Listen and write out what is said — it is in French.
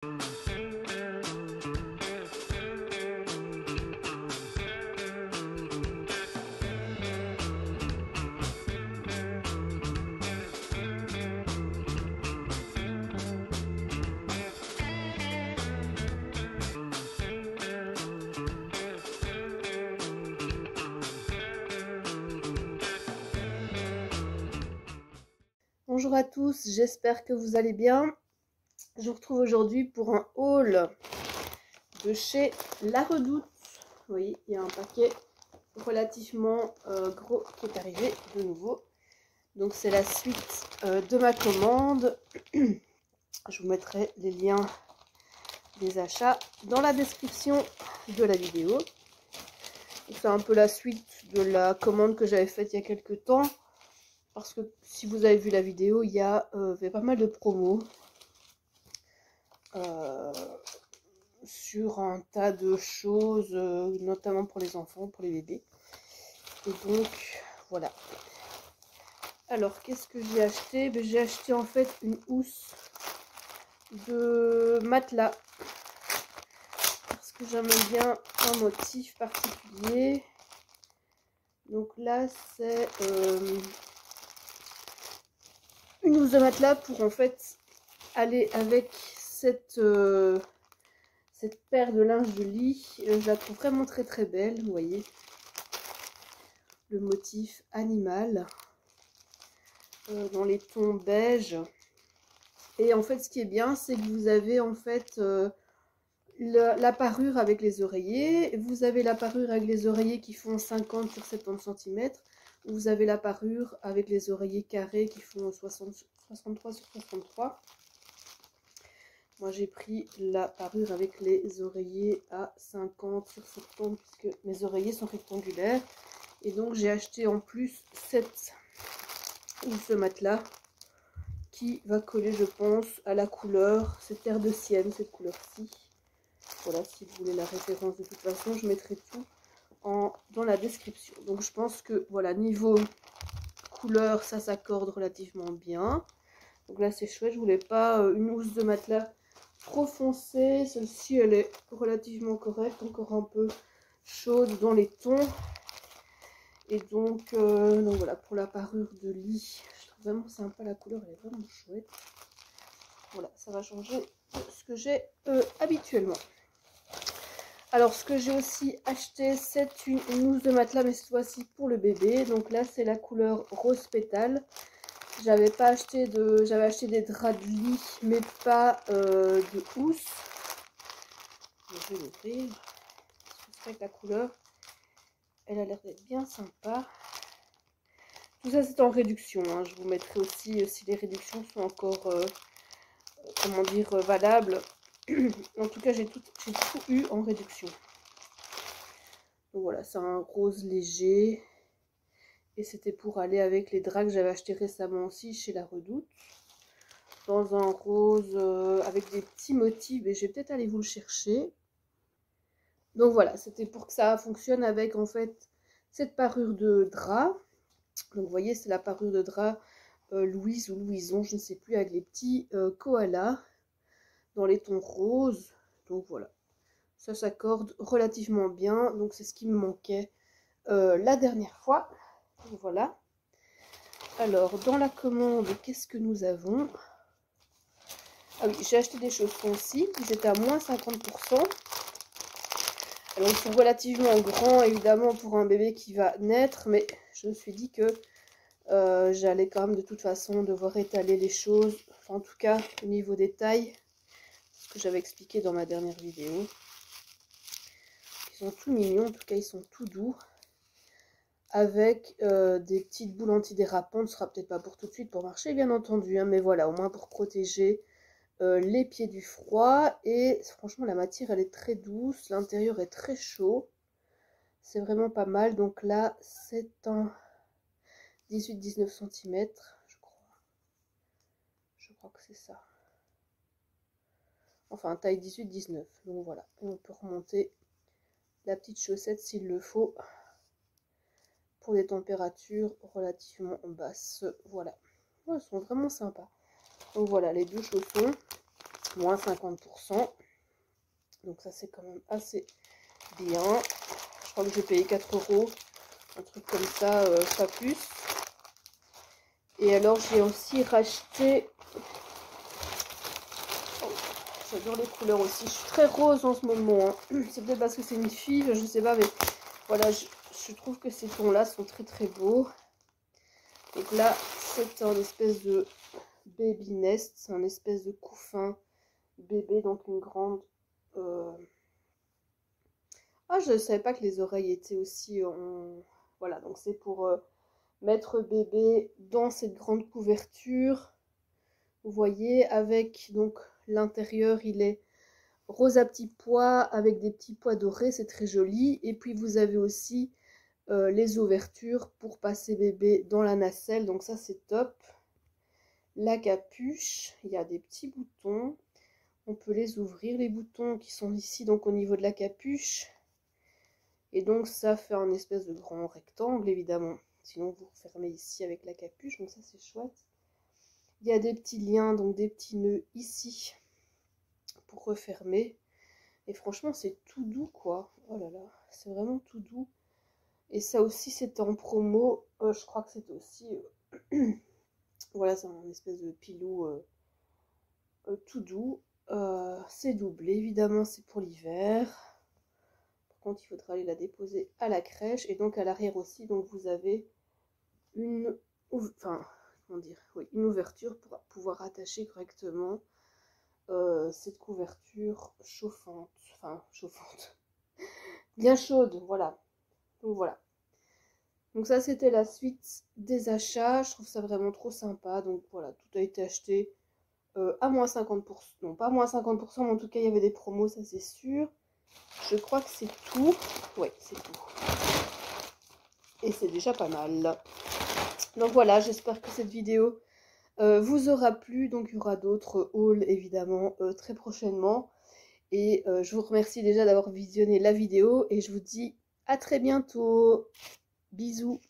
Bonjour à tous, j'espère que vous allez bien. Je vous retrouve aujourd'hui pour un haul de chez La Redoute. Vous voyez, il y a un paquet relativement gros qui est arrivé de nouveau. Donc c'est la suite de ma commande. Je vous mettrai les liens des achats dans la description de la vidéo. C'est un peu la suite de la commande que j'avais faite il y a quelques temps. Parce que si vous avez vu la vidéo, il y avait pas mal de promos sur un tas de choses, notamment pour les enfants, pour les bébés. Et donc, voilà. Alors, qu'est-ce que j'ai acheté? J'ai acheté en fait une housse de matelas. Parce que j'aime bien un motif particulier. Donc là, c'est une housse de matelas pour en fait aller avec cette paire de linge de lit. Je la trouve vraiment très très belle, vous voyez. Le motif animal dans les tons beige. Et en fait, ce qui est bien, c'est que vous avez en fait la parure avec les oreillers. Vous avez la parure avec les oreillers qui font 50 sur 70 cm. Vous avez la parure avec les oreillers carrés qui font 63 sur 63. Moi, j'ai pris la parure avec les oreillers à 50 sur 70 puisque mes oreillers sont rectangulaires. Et donc, j'ai acheté en plus cette housse de matelas qui va coller, je pense, à la couleur. C'est terre de sienne, cette couleur-ci. Voilà, si vous voulez la référence, de toute façon, je mettrai tout dans la description. Donc, je pense que, voilà, niveau couleur, ça s'accorde relativement bien. Donc là, c'est chouette. Je voulais pas une housse de matelas trop foncée. Celle-ci, elle est relativement correcte, encore un peu chaude dans les tons. Et donc voilà, pour la parure de lit, je trouve vraiment sympa, la couleur, elle est vraiment chouette. Voilà, ça va changer de ce que j'ai habituellement. Alors, ce que j'ai aussi acheté, c'est une housse de matelas, mais cette fois-ci pour le bébé. Donc là, c'est la couleur rose pétale. J'avais acheté des draps de lit, mais pas de housse. Je vais l'ouvrir. C'est vrai que la couleur, elle a l'air d'être bien sympa. Tout ça, c'est en réduction. Hein. Je vous mettrai aussi si les réductions sont encore, comment dire, valables. En tout cas, j'ai tout eu en réduction. Donc voilà, c'est un rose léger. Et c'était pour aller avec les draps que j'avais acheté récemment aussi chez La Redoute. Dans un rose avec des petits motifs. Et je vais peut-être aller vous le chercher. Donc voilà, c'était pour que ça fonctionne avec en fait cette parure de drap. Donc vous voyez, c'est la parure de drap Louise ou Louison, je ne sais plus, avec les petits koalas dans les tons roses. Donc voilà, ça s'accorde relativement bien. Donc c'est ce qui me manquait la dernière fois. Donc voilà. Alors dans la commande, qu'est-ce que nous avons? Ah oui, j'ai acheté des chaussons aussi, ils étaient à moins 50%. Alors ils sont relativement grands évidemment pour un bébé qui va naître, mais je me suis dit que j'allais quand même de toute façon devoir étaler les choses, enfin, en tout cas au niveau des tailles, ce que j'avais expliqué dans ma dernière vidéo. Ils sont tout mignons, en tout cas ils sont tout doux, avec des petites boules antidérapantes. Ce sera peut-être pas pour tout de suite pour marcher bien entendu, hein, mais voilà, au moins pour protéger les pieds du froid. Et franchement la matière elle est très douce, l'intérieur est très chaud, c'est vraiment pas mal. Donc là c'est un 18-19 cm, je crois que c'est ça. Enfin, taille 18-19. Donc voilà, et on peut remonter la petite chaussette s'il le faut pour des températures relativement basses. Voilà, elles sont vraiment sympas. Donc voilà, les deux chaussons. moins 50%. Donc ça c'est quand même assez bien. Je crois que j'ai payé 4 €, un truc comme ça, pas plus. Et alors j'ai aussi racheté... Oh, j'adore les couleurs aussi. Je suis très rose en ce moment. Hein. C'est peut-être parce que c'est une fille, je sais pas, mais voilà, je trouve que ces tons-là sont très très beaux. Donc là, c'est un espèce de baby nest, c'est un espèce de couffin bébé, donc une grande... Ah, je ne savais pas que les oreilles étaient aussi en... Voilà, donc c'est pour mettre bébé dans cette grande couverture. Vous voyez, avec donc l'intérieur, il est rose à petits pois avec des petits pois dorés, c'est très joli. Et puis vous avez aussi les ouvertures pour passer bébé dans la nacelle, donc ça c'est top. La capuche, il y a des petits boutons, on peut les ouvrir, les boutons qui sont ici donc au niveau de la capuche. Et donc ça fait un espèce de grand rectangle évidemment, sinon vous refermez ici avec la capuche, donc ça c'est chouette. Il y a des petits liens, donc des petits nœuds ici pour refermer. Et franchement c'est tout doux quoi, oh là là, c'est vraiment tout doux. Et ça aussi c'était en promo, je crois que c'était aussi... Voilà, c'est un espèce de pilou tout doux. C'est doublé, évidemment, c'est pour l'hiver. Par contre, il faudra aller la déposer à la crèche. Et donc, à l'arrière aussi, donc vous avez une, enfin, comment dire, oui, une ouverture pour pouvoir attacher correctement cette couverture chauffante. Enfin, chauffante. Bien chaude, voilà. Donc, voilà. Donc ça, c'était la suite des achats. Je trouve ça vraiment trop sympa. Donc, voilà, tout a été acheté à moins 50%, non pas moins 50%, mais en tout cas il y avait des promos, ça c'est sûr. Je crois que c'est tout, ouais c'est tout. Et c'est déjà pas mal. Donc voilà, j'espère que cette vidéo vous aura plu. Donc il y aura d'autres hauls évidemment très prochainement. Et je vous remercie déjà d'avoir visionné la vidéo et je vous dis à très bientôt. Bisous.